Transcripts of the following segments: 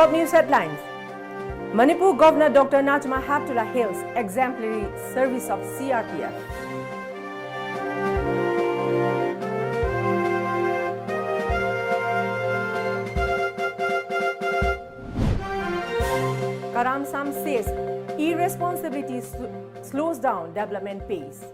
Top news headlines. Manipur Governor Dr. Najma Heptullah hails exemplary service of CRPF. Karam Sam says irresponsibility slows down development pace.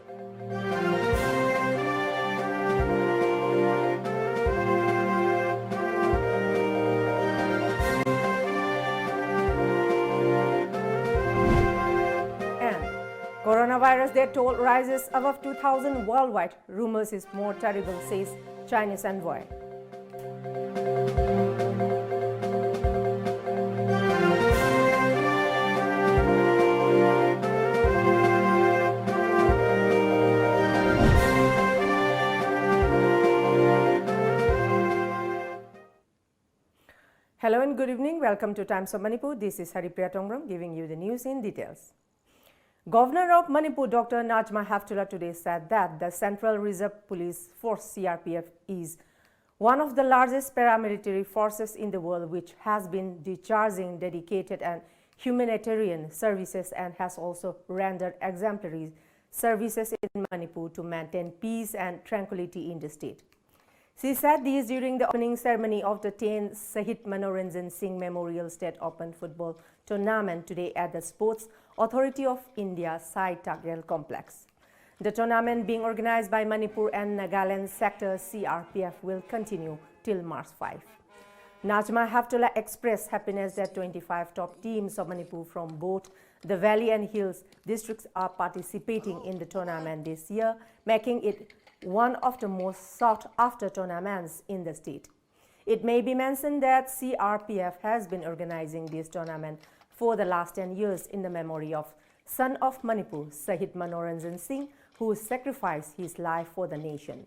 Coronavirus death toll rises above 2,000 worldwide. Rumors is more terrible, says Chinese envoy. Hello and good evening. Welcome to Times of Manipur. This is HARIPRIYA giving you the news in details. Governor of Manipur Dr. Najma Heptullah today said that the Central Reserve Police Force CRPF is one of the largest paramilitary forces in the world, which has been discharging dedicated and humanitarian services and has also rendered exemplary services in Manipur to maintain peace and tranquility in the state. She said this during the opening ceremony of the 10th Shahid Manoranjan Singh Memorial State Open Football Tournament today at the Sports Authority of India Sai Tagyal Complex. The tournament, being organized by Manipur and Nagaland Sector CRPF, will continue till March 5. Najma Heptullah expressed happiness that 25 top teams of Manipur from both the Valley and Hills districts are participating in the tournament this year, making it one of the most sought-after tournaments in the state. It may be mentioned that CRPF has been organizing this tournament for the last 10 years in the memory of son of Manipur, Shahid Manoranjan Singh, who sacrificed his life for the nation.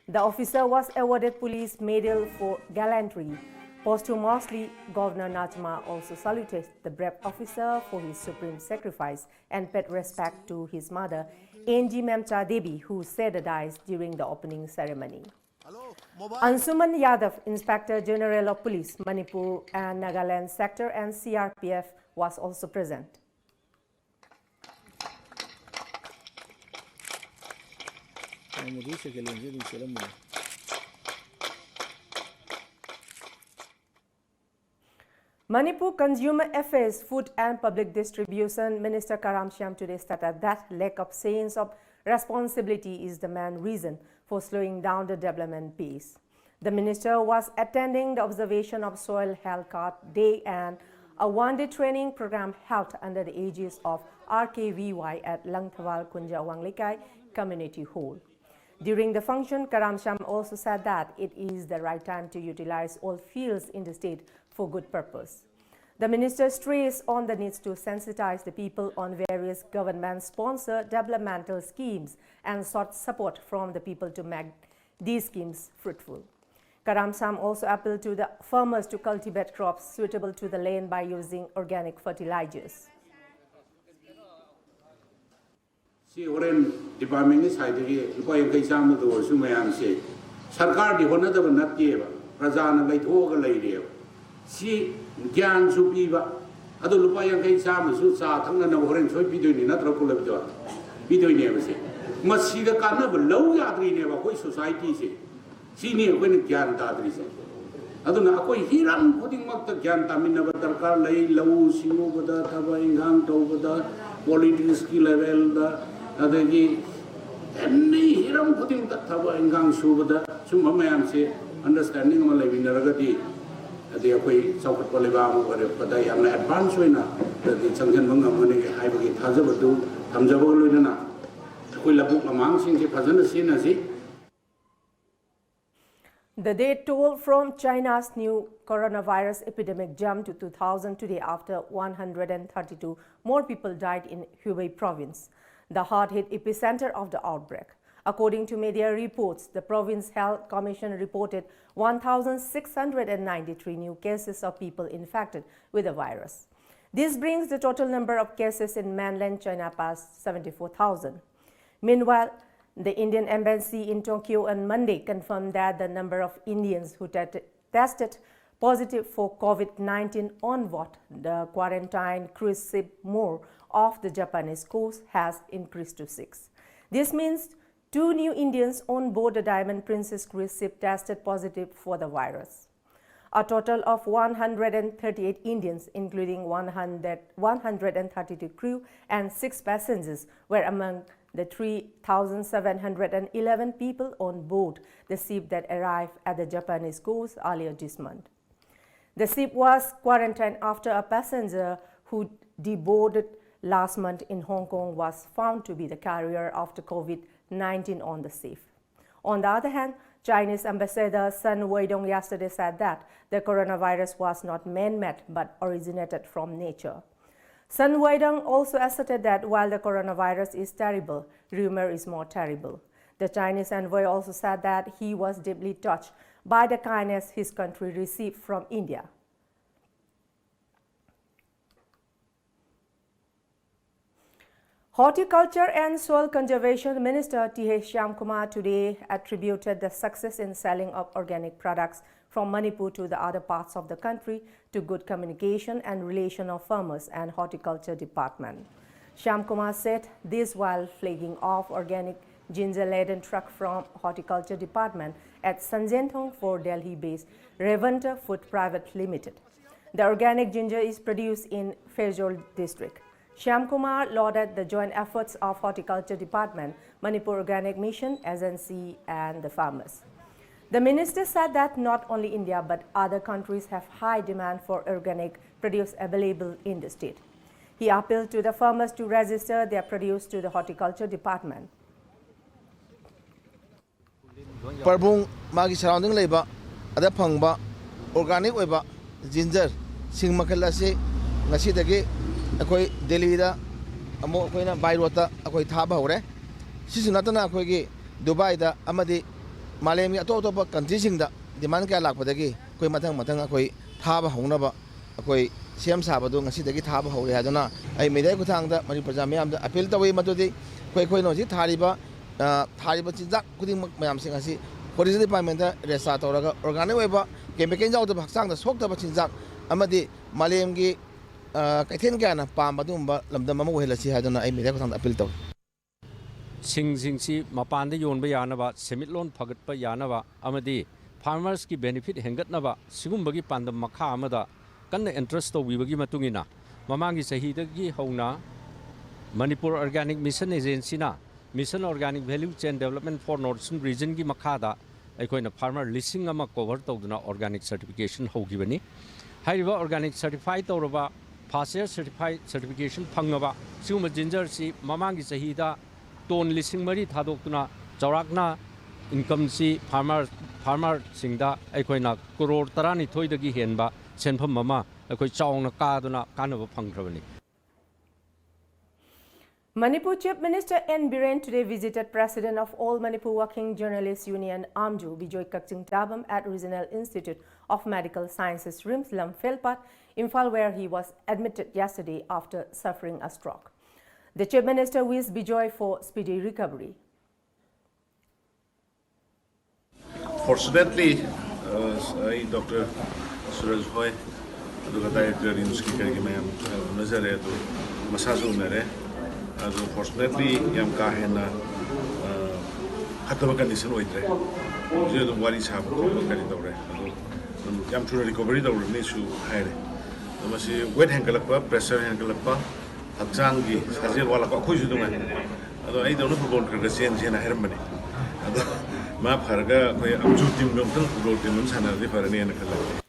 The officer was awarded Police Medal for gallantry. Posthumously, Governor Najma also saluted the brave officer for his supreme sacrifice and paid respect to his mother, N.G. Memcha Devi, who said the dice during the opening ceremony. Ansuman Yadav, Inspector General of Police, Manipur and Nagaland Sector and CRPF, was also present. Manipur Consumer Affairs, Food and Public Distribution Minister Karam Shyam today stated that lack of sense of responsibility is the main reason for slowing down the development pace. The minister was attending the observation of Soil Health Card Day and a one-day training program held under the aegis of RKVY at Langthawal Kunja Wanglekai Community Hall. During the function, Karam Shyam also said that it is the right time to utilize all fields in the state for good purpose. The minister stressed on the need to sensitize the people on various government-sponsored developmental schemes and sought support from the people to make these schemes fruitful. Karam Shyam also appealed to the farmers to cultivate crops suitable to the land by using organic fertilizers. Department side si gyan su piba adu lupa yang kai sama su sa thangna na horen choi pi doi ni na tro ko le pi doi ne ba se ma si da kan na ba lo ya tri ne ba koi society se si ni ko ni gyan ta tri se adu na koi hiram puding mak ta gyan ta min na ba darkar lai lo singo ba da tha ba ingang to ba da political skill level da adu gi any hiram puding ta tha ba ingang su ba da su ma mayam se understanding ma lai bin ra ga ti they are quite South Polibam or the young advance winner, the Sangan Mungamuni, Hibaki Tazabatu, Tamjabolina, Quilabook among since the Pazana Sinasi. The death toll from China's new coronavirus epidemic jumped to 2,000 today after 132 more people died in Hubei province, the hard-hit epicenter of the outbreak. According to media reports, the Province Health Commission reported 1,693 new cases of people infected with the virus. This brings the total number of cases in mainland China past 74,000. Meanwhile, the Indian Embassy in Tokyo on Monday confirmed that the number of Indians who tested positive for COVID-19 on board the quarantine cruise ship Moore off the Japanese coast has increased to 6. This means 2 new Indians on board the Diamond Princess cruise ship tested positive for the virus. A total of 138 Indians, including 132 crew and 6 passengers, were among the 3,711 people on board the ship that arrived at the Japanese coast earlier this month. The ship was quarantined after a passenger who deboarded last month in Hong Kong was found to be the carrier of the COVID-19 on the ship. On the other hand, Chinese Ambassador Sun Weidong yesterday said that the coronavirus was not man-made but originated from nature. Sun Weidong also asserted that while the coronavirus is terrible, rumor is more terrible. The Chinese envoy also said that he was deeply touched by the kindness his country received from India. Horticulture and Soil Conservation Minister T.H. Shyamkumar today attributed the success in selling of organic products from Manipur to the other parts of the country to good communication and relation of farmers and horticulture department. Shyamkumar said this while flagging off organic ginger-laden truck from horticulture department at Sanjentong for Delhi-based Revanta Food Private Limited. The organic ginger is produced in Fairjol district. Shyamkumar lauded the joint efforts of Horticulture Department, Manipur Organic Mission, Agency and the farmers. The minister said that not only India but other countries have high demand for organic produce available in the state. He appealed to the farmers to register their produce to the Horticulture Department. Parbung magi surrounding leba ada phangba organic oiba ginger sing makala se ngasi dagi akoi Delhi da amo koina by road ta akoi thaba hore sisu natana akoi gi Dubai da amadi malem gi ato ba country sing da demand ka lak padagi koi mathang akoi thaba hongna ba akoi siam saba do ngasi dagi thaba hore haduna ai medai kuthang da mani praja mayam da appeal tawi madudi koi no ji thariba chinjak kuding mayam sing asi Forestry Department da resa toraga organic oiba chemical jaw da haksang da sok da chinjak amadi malem gi kaithen kana pam badumba lamdam ma wehla si haduna ai medai kuthang da appeal taw sing si mapan de yon ba yana ba semit loan phagat pa yana ba amadi farmers ki benefit hengat na ba sigum bagi pandam makha amada kan interest to wi bagi matungina mamangi sahi da gi hona Manipur Organic Mission Agency na Mission Organic Value Chain Development for Northern Region ki makha da aikoina farmer listing ama cover tawduna organic certification hogibani hairiba organic certified tawraba first year certification phangaba sigum ginger si mamangi sahi da ton listing mari thadokuna chawrakna income si farmer singda aikoina crore 12 dagi henba senpham mama akoi chawna kaduna kanaba phangkrabani. Manipur Chief Minister N. Biren today visited President of All Manipur Working Journalists Union Amju Bijoy Kakching Tabam at Regional Institute of Medical Sciences RIMS Lamfelpat, Imphal, where he was admitted yesterday after suffering a stroke. The Chief Minister wished Bijoy for speedy recovery. Fortunately, Dr. Suraj Hoy, Director in Skikargi Mayam, Nazare, Masazu Nare. Fortunately, yam kahena hataba condition oidre je do wari sab ko kari dawre yam chura recovery dawre ni su haire masi weight hangalakpa pressure hangalakpa hakjang gi sajel wala ko khoi ju dunga ado ai dawna football ka sen jena hermani ado ma pharga koi amju team nom tan football team nun sana de farani na khala.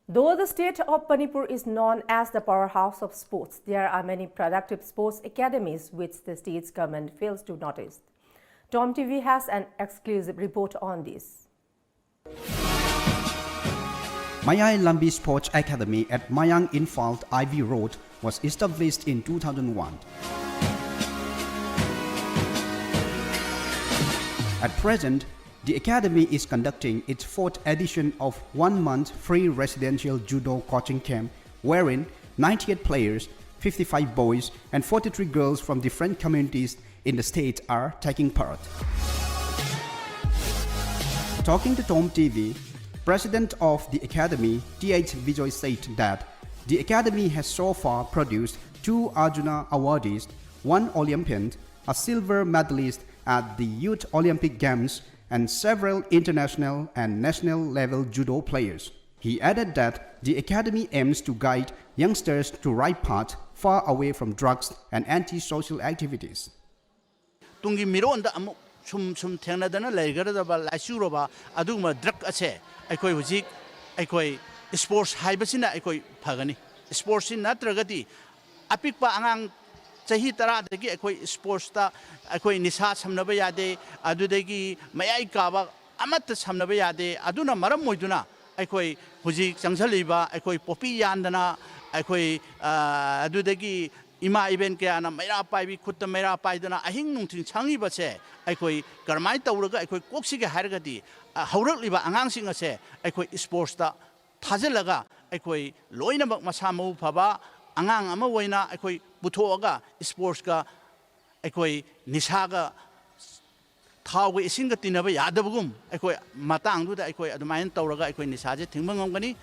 Though the state of Manipur is known as the powerhouse of sports, there are many productive sports academies which the state's government fails to notice. TOMTV has an exclusive report on this. Mayai Lambi Sports Academy at Mayang Infalt Ivy Road was established in 2001. At present, the Academy is conducting its 4th edition of 1-month free residential judo coaching camp, wherein 98 players, 55 boys and 43 girls from different communities in the state are taking part. Talking to TOMTV, President of the Academy, T.H. Vijay, said that the Academy has so far produced 2 Arjuna awardees, 1 Olympian, a silver medalist at the Youth Olympic Games, and several international and national level judo players. He added that the Academy aims to guide youngsters to right path far away from drugs and anti-social activities. Tungi mironda amu sum thengnadana leigaradaba laisuroba aduma drug ase aikoi hujik aikoi sports haibasina aikoi phagani sports in natragati apikpa angang chahi tara dagi aikoi sports ta aikoi nisa samnaba yade adudagi mayai kaba amat samnaba yade aduna maram moiduna aikoi hujik changsaliba aikoi popi yandana aikoi adudagi ima event kaya na mayra paibi khutta mayra paidana ahing nungthing changi base aikoi karmai tawraga aikoi koksi ga hargati haurak liba angang sing ase aikoi sports ta thajalaga aikoi loina mak masa mau phaba angang ama waina aikoi puthoga sports ka aikoi nisaga thawge isinga tinaba yadabugum aikoi matang du da aikoi adumain tawraga aikoi nisaje thingmangam gani.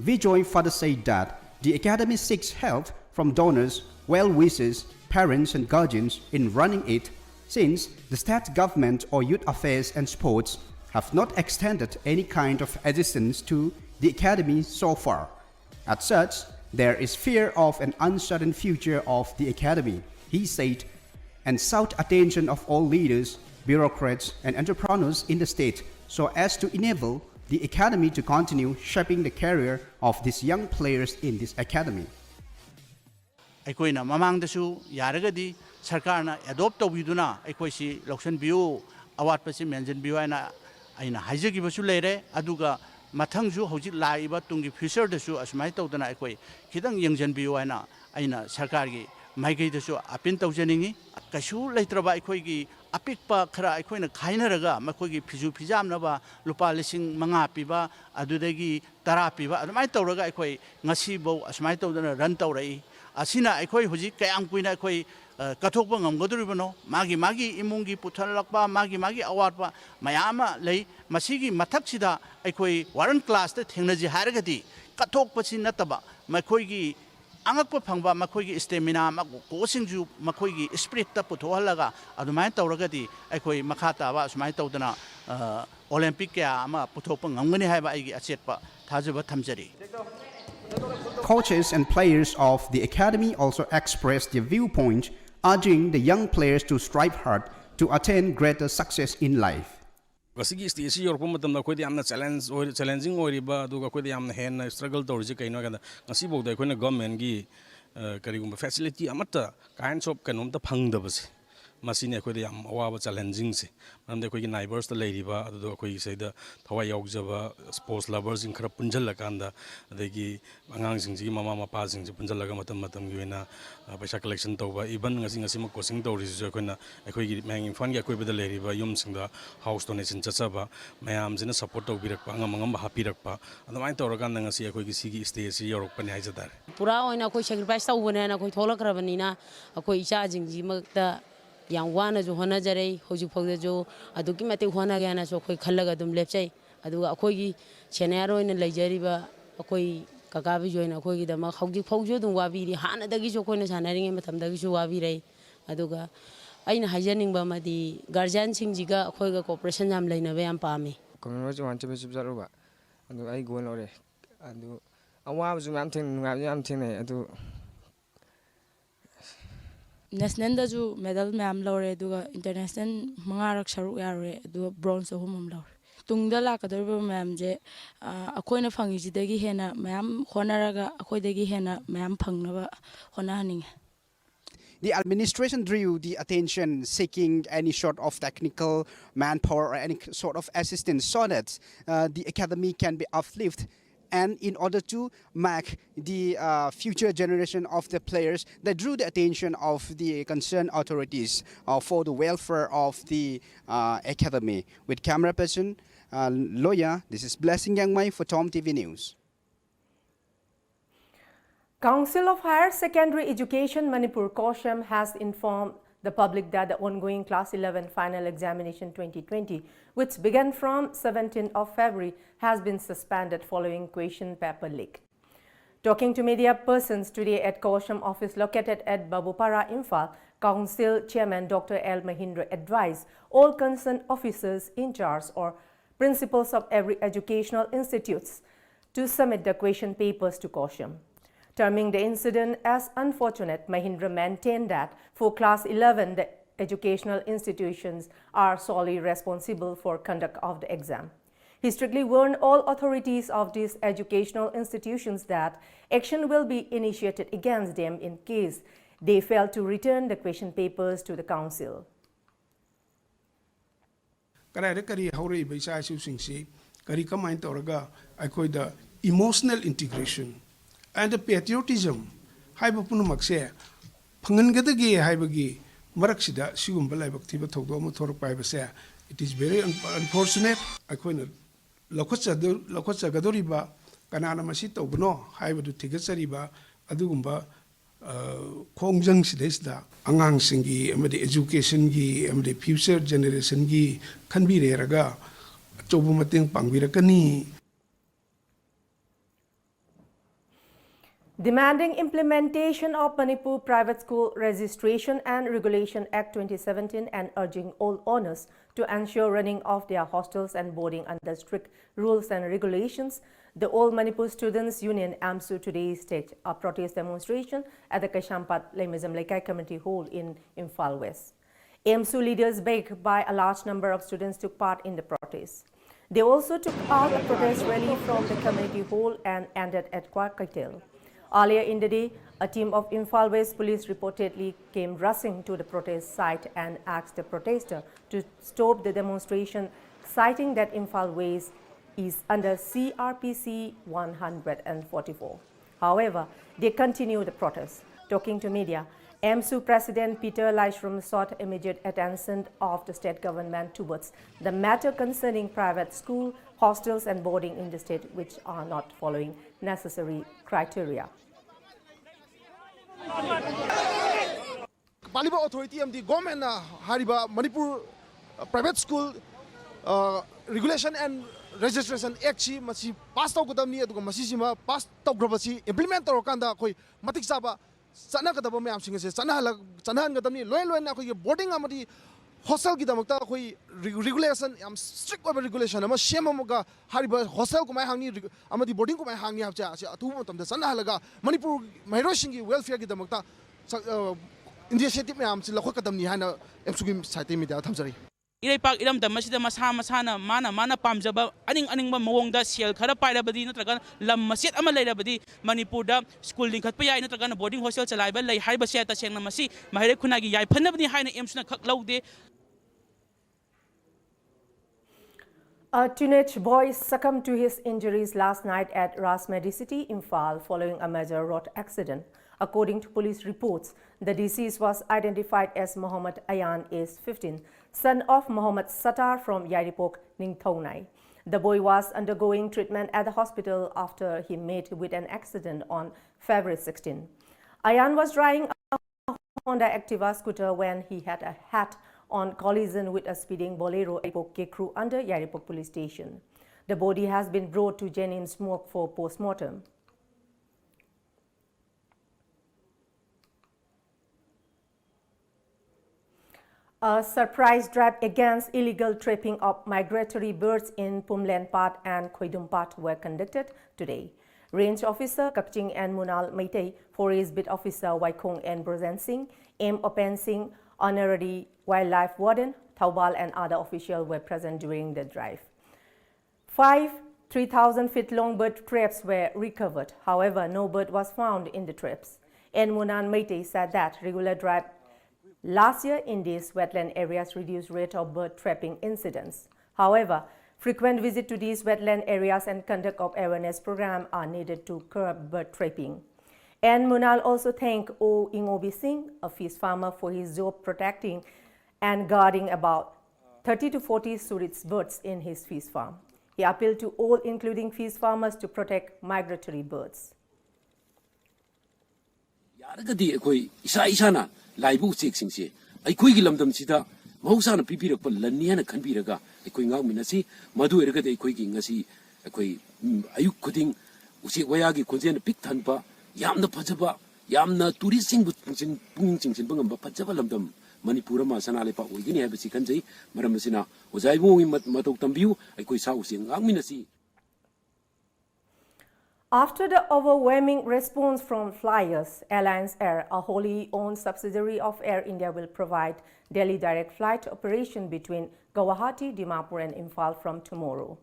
Vijay further said that the Academy seeks help from donors, well-wishers, parents and guardians in running it, since the state government or youth affairs and sports have not extended any kind of assistance to the Academy so far. As such, there is fear of an uncertain future of the Academy, he said, and sought attention of all leaders, bureaucrats and entrepreneurs in the state so as to enable the Academy to continue shaping the career of these young players in this Academy. Aikoina mamangdasu yaragadi sarkarna adopt tawiduna aikoisi loksan biu awat pasi mention biu aina haijagibasu leire aduga mathangsu hojik laiba tungi future dasu asmai tawdana aikoi khidang yengjan biu aina sarkargi maigai dasu apin tawjaningi kasu leitraba aikoigi apikpa khara aikoina khainaraga makoigi phiju phijamnaba lupa lising manga piba adudagi tara piba adumai tawraga aikoi ngasi bo asmai tawdana run tawrai asina aikoi hojik kayam kuina aikoi kathokpa ngamgaduribano magi imungi puthalakpa magi awatpa mayama lei masigi mathaksida aikoi waran class ta thengnaji haragati kathokpachi nataba makoigi angakpa phangba makoigi stamina ma kosingju makoigi spirit ta puthohalaga adumai tawragati aikoi makhata ba asmai tawdana olympic ya ama puthokpa ngamgani haiba aigi achetpa thajaba thamjari. Coaches and players of the Academy also expressed their viewpoint, urging the young players to strive hard to attain greater success in life. Gasigi stage yorpa matamda akhoi yamna challenging oriba aduga akhoi yamna hen struggle tawriji kaino ganda ngasi bawda akhoi government gi karigumba facility amata kinds of kanomta phangdabase masine akhoi yam awaba challenging se mamde akhoi neighbors ta leiriba adu akhoi saida thawai yaujaba sports lovers in khara punjallakanda adegi angang singji mama mapa singji punjallaga matam gi wena paisa collection tawba even ngasi ma coaching tawri ju akhoi gi mang fan gi akhoi bada leiriba yum singda house donation chachaba mayam jina support tawbirakpa angam hapirakpa adamai tawraganda ngasi akhoi gi sigi stage yorokpani haijadar pura oina akhoi sacrifice tawbane na akhoi tholakrabanina akhoi icha jingji makta yang wana jo hona jare hoju phogda jo aduki mate hona gana so khoi khallaga dum lepchai aduga akhoi gi senior oina leijariba akhoi kakabi joina akhoi gi dama hoji phogjo dum wabiri hana dagi jo khoina sanaringe matam dagi jo wabirai aduga aina hajaning ba madi guardian singjiga akhoi ga cooperation jam leina ba yam pami community wan chebe subjaruba adu ai goal ore adu awa ju yam thing nei adu national da ju medal ma'am lore duga international mangarak saruk yare du bronze humum lore tungda la kador ma'am je akoina phangi jidagi hena ma'am honaraga akoidagi hena ma'am phangnaba honahaning. The administration drew the attention seeking any sort of technical manpower or any sort of assistance so that the academy can be uplifted. And in order to make the future generation of the players, they drew the attention of the concerned authorities for the welfare of the academy. With camera person, lawyer, this is Blessing Yangmai for TOMTV News. Council of Higher Secondary Education Manipur Kosham has informed the public that the ongoing Class 11 Final Examination 2020, which began from 17th of February, has been suspended following question paper leak. Talking to media persons today at Caution office located at Babupara, Imphal, Council Chairman Dr. L. Mahindra advised all concerned officers in charge or principals of every educational institutes to submit the question papers to Caution. Terming the incident as unfortunate, Mahindra maintained that for Class 11, the educational institutions are solely responsible for conduct of the exam. He strictly warned all authorities of these educational institutions that action will be initiated against them in case they fail to return the question papers to the council. Emotional integration and the patriotism haiba punumakse phangangadagi haibagi maraksida sigumba laibaktiba thogdo mu thorak paibase. It is very unfortunate. Akoina lokotsa gadoriba kanana masi tobno haibadu tigachariba adugumba khongjang sidesda angang singi amade education gi amade future generation gi khanbire raga chobu mateng pangbirakani. Demanding implementation of Manipur Private School Registration and Regulation Act 2017 and urging all owners to ensure running of their hostels and boarding under strict rules and regulations, the All Manipur Students Union AMSU today staged a protest demonstration at the Kashampat Lemizam Lekai Community Hall in Imphal West. AMSU leaders backed by a large number of students took part in the protest. They also took out a protest rally from the community hall and ended at Kwakatel. Earlier in the day, a team of Imphal West police reportedly came rushing to the protest site and asked the protester to stop the demonstration, citing that Imphal West is under CRPC 144. However, they continue the protest. Talking to media, AMSU President Peter Laishram sought immediate attention of the state government towards the matter concerning private school, hostels and boarding in the state which are not following necessary criteria. Paliba authority of the government hariba Manipur private school regulation and registration act chi masi pass tau kadamni aduga masi sima pass tau grabasi implement tau kanda koi matik saba sana kadaba mayam singa se sana han kadamni loin na koi boarding amadi hostel ki damakta koi regulation am strict over regulation ama shema moga hariba hostel ko mai hangni amadi boarding ko mai hangni hapcha ase atu matam da sana halaga Manipur mahiro singi welfare ki damakta initiative mayam si lakhot kadamni hana emsugi site media thamjari. Iraipak iram da masida masana mana pamjaba aning mawongda sel khara pairabadi natraga lam maset ama leirabadi Manipur da school lingkhatpa yai natraga boarding hostel chalaiba lei haiba se ta sengna masi mahire khunagi yai phanabani haina emsuna khak laude. A teenage boy succumbed to his injuries last night at Rasmedi City, Imphal, following a major road accident. According to police reports, the deceased was identified as Muhammad Ayan, age 15, son of Muhammad Sattar from Yaripok, Ningthonai. The boy was undergoing treatment at the hospital after he met with an accident on February 16. Ayan was driving a Honda Activa scooter when he had a head-on collision with a speeding Bolero Yaripok Kekru under Yaripok police station. The body has been brought to Jennings Morgue for post-mortem. A surprise drive against illegal trapping of migratory birds in Pumlenpat and Khoidumpat were conducted today. Range Officer Kakching and Munal Meitei, Forest Bit Officer Waikong and Brozen Singh, M. Open Singh, Honorary Wildlife Warden, Taubal and other officials were present during the drive. 5 3,000-feet-long bird traps were recovered. However, no bird was found in the traps. And Munal Meitei said that regular drive last year in these wetland areas reduced rate of bird trapping incidents. However, frequent visit to these wetland areas and conduct of awareness program are needed to curb bird trapping. And Munal also thanked O. Ingobi Singh, a fish farmer, for his job protecting and guarding about 30 to 40 Surit's birds in his fish farm. He appealed to all, including fish farmers, to protect migratory birds. Yaragadi koi isa na laibu sik singsi ꯑꯩꯈꯣꯏꯒꯤ ꯂꯝꯗꯝꯁꯤꯗ ꯃꯍꯧꯁꯥꯅ ꯄꯤꯕꯤꯔꯛꯄ ꯂꯟꯅꯤ ꯍꯥꯏꯅ ꯈꯟꯕꯤꯔꯒ ꯑꯩꯈꯣꯏ ꯉꯥꯛꯃꯤꯟꯅꯁꯤ ꯃꯗꯨ ꯑꯣꯏꯔꯒꯗꯤ ꯑꯩꯈꯣꯏꯒꯤ ꯉꯁꯤ ꯑꯩꯈꯣꯏ ꯑꯌꯨꯛ ꯈꯨꯗꯤꯡ ꯎꯆꯦꯛ ꯋꯥꯌꯥꯒꯤ ꯈꯣꯟꯖꯦꯜꯅ ꯄꯤꯛ ꯊꯟꯕ ꯌꯥꯝꯅ ꯐꯖꯕ ꯌꯥꯝꯅ ꯇꯨꯔꯤꯁꯁꯤꯡꯕꯨ ꯄꯨꯛꯅꯤꯡ ꯆꯤꯡꯁꯤꯟꯕ ꯉꯝꯕ ꯐꯖꯕ ꯂꯝꯗꯝ ꯃꯅꯤꯄꯨꯔ ꯑꯃ ꯁꯅꯥ ꯂꯩꯄꯥꯛ ꯑꯣꯏꯒꯅꯤ ꯍꯥꯏꯕꯁꯤ ꯈꯟꯖꯩ ꯃꯔꯝ ꯑꯁꯤꯅ ꯑꯣꯖꯥ ꯏꯕꯨꯡꯒꯤ ꯃꯇꯧ ꯇꯝꯕꯤꯌꯨ ꯑꯩꯈꯣꯏ ꯁꯥ ꯎꯆꯦꯛ ꯉꯥꯛꯃꯤꯟꯅꯁꯤ. After the overwhelming response from flyers, Alliance Air, a wholly owned subsidiary of Air India, will provide daily direct flight operation between Guwahati, Dimapur and Imphal from tomorrow.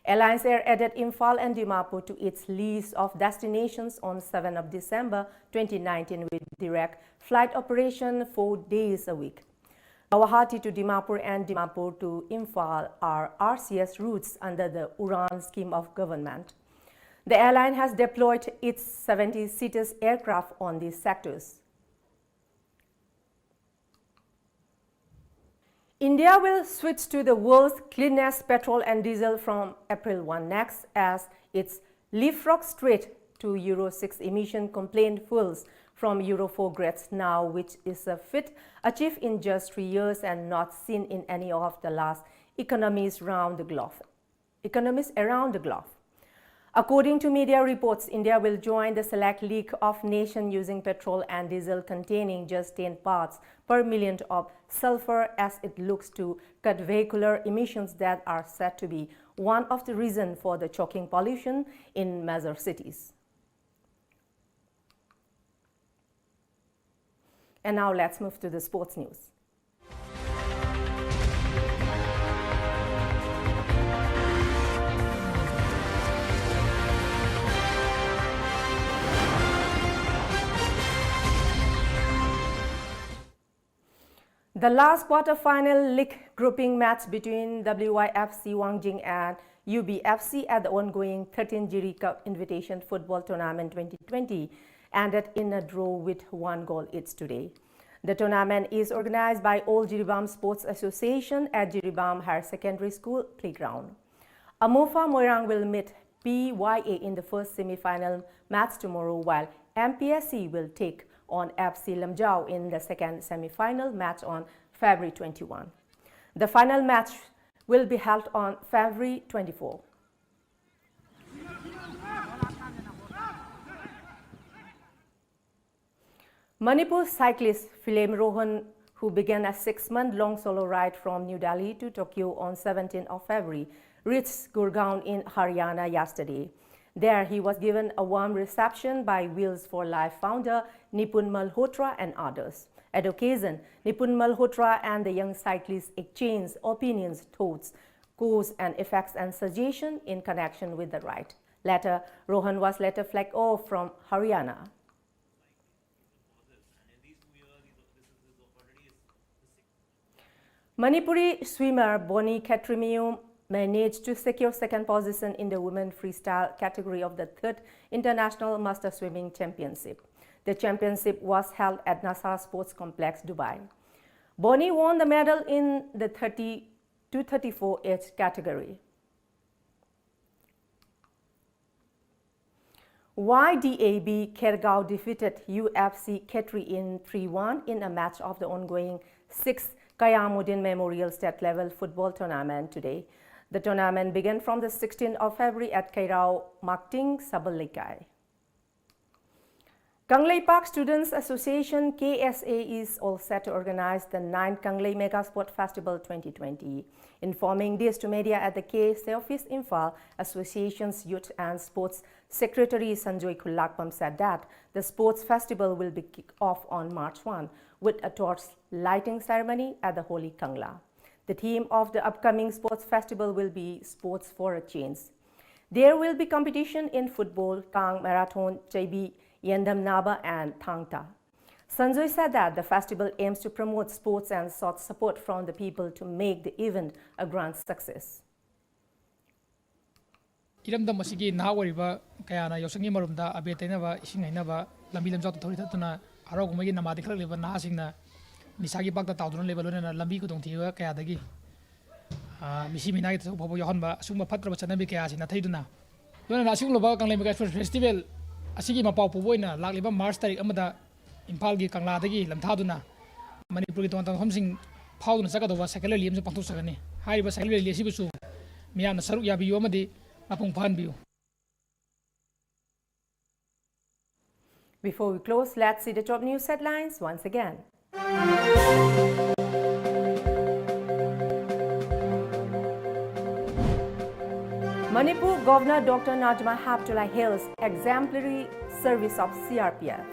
Alliance Air added Imphal and Dimapur to its list of destinations on 7 of December 2019 with direct flight operation 4 days a week. Guwahati to Dimapur and Dimapur to Imphal are RCS routes under the URAN scheme of government. The airline has deployed its 70-seater aircraft on these sectors. India will switch to the world's cleanest petrol and diesel from April 1 next as its leapfrog straight to Euro 6 emission compliant fuels from Euro 4 grades now, which is a feat achieved in just 3 years and not seen in any of the last economies around the globe. According to media reports, India will join the select league of nations using petrol and diesel containing just 10 parts per million of sulfur as it looks to cut vehicular emissions that are said to be one of the reasons for the choking pollution in major cities. And now let's move to the sports news. The last quarter-final league grouping match between WYFC Wangjing and UBFC at the ongoing 13th Jiri Cup Invitation Football Tournament 2020 ended in a draw with 1 goal each today. The tournament is organized by Old Jiribam Sports Association at Jiribam Higher Secondary School playground. Amofa Moirang will meet PYA in the first semi-final match tomorrow, while MPSC will take on FC Lamjau in the second semi-final match on February 21. The final match will be held on February 24. Manipur cyclist Philem Rohan, who began a 6-month-long solo ride from New Delhi to Tokyo on 17th of February, reached Gurgaon in Haryana yesterday. There, he was given a warm reception by Wheels for Life founder Nipun Malhotra and others. At the occasion, Nipun Malhotra and the young cyclist exchanged opinions, thoughts, cause and effects and suggestions in connection with the ride. Later, Rohan was flagged off from Haryana. Manipuri swimmer Boni Katrimium managed to secure second position in the women freestyle category of the 3rd International Master Swimming Championship. The championship was held at Nassar Sports Complex, Dubai. Boni won the medal in the 30 to 34 age category. YDAB Khergaon defeated UFC Khetri in 3-1 in a match of the ongoing 6th Kayamuddin Memorial State Level Football Tournament today. The tournament began from the 16th of February at Kairao Makting, Sabalikai. Kanglei Park Students Association KSA is all set to organize the 9th Kanglei Mega Sport Festival 2020. Informing this to media at the KSA office Imphal, Association's Youth and Sports Secretary Sanjoy Kullakpam said that the sports festival will be kicked off on March 1 with a torch lighting ceremony at the Holy Kangla. The theme of the upcoming sports festival will be Sports for a Change. There will be competition in football, Kang Marathon, JB, Yendam Naba and Thangta. Sanjoy said that the festival aims to promote sports and sought support from the people to make the event a grand success. Iramdam masigi nahawariba kayana yosangi marumda abetainaba ising hainaba lambi lamjau thori thatuna arogumagi namadi khalliba nahasingna nisagi bakta tawduna levelona lambi kudong thiwa kayadagi misi minagi thobo yohanba sumba phatraba chanabi kayasina thaiduna lona asingloba kanglei mega festival asigi mapau puboina lakliba March tarik amada Imphal gi Kangla dagi lamthaduna Manipuri to homsing Paul Sakadova, Sakala Liams of Pantusagani, Hariba Sakala Lesibusu, Miana Saru Yabi Yomadi, Apung Panbu. Before we close, let's see the top news headlines once again. Manipur Governor Dr. Najma Haptullah hails exemplary service of CRPF.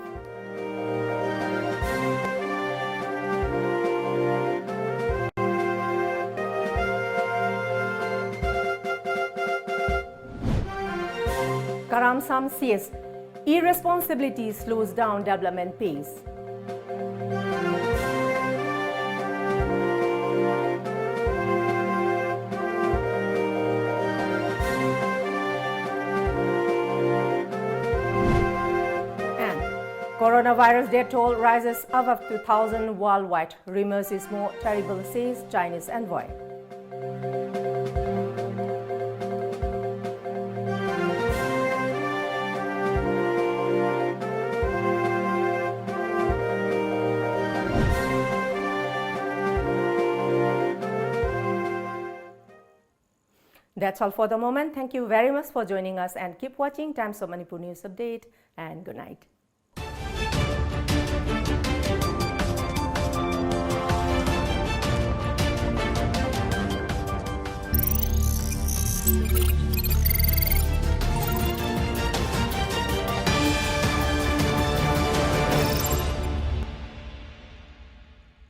Karam Sam says irresponsibility slows down development pace. And coronavirus death toll rises above 2,000 worldwide. Rumors is more terrible, says Chinese envoy. That's all for the moment. Thank you very much for joining us and keep watching Times of Manipur News Update and good night.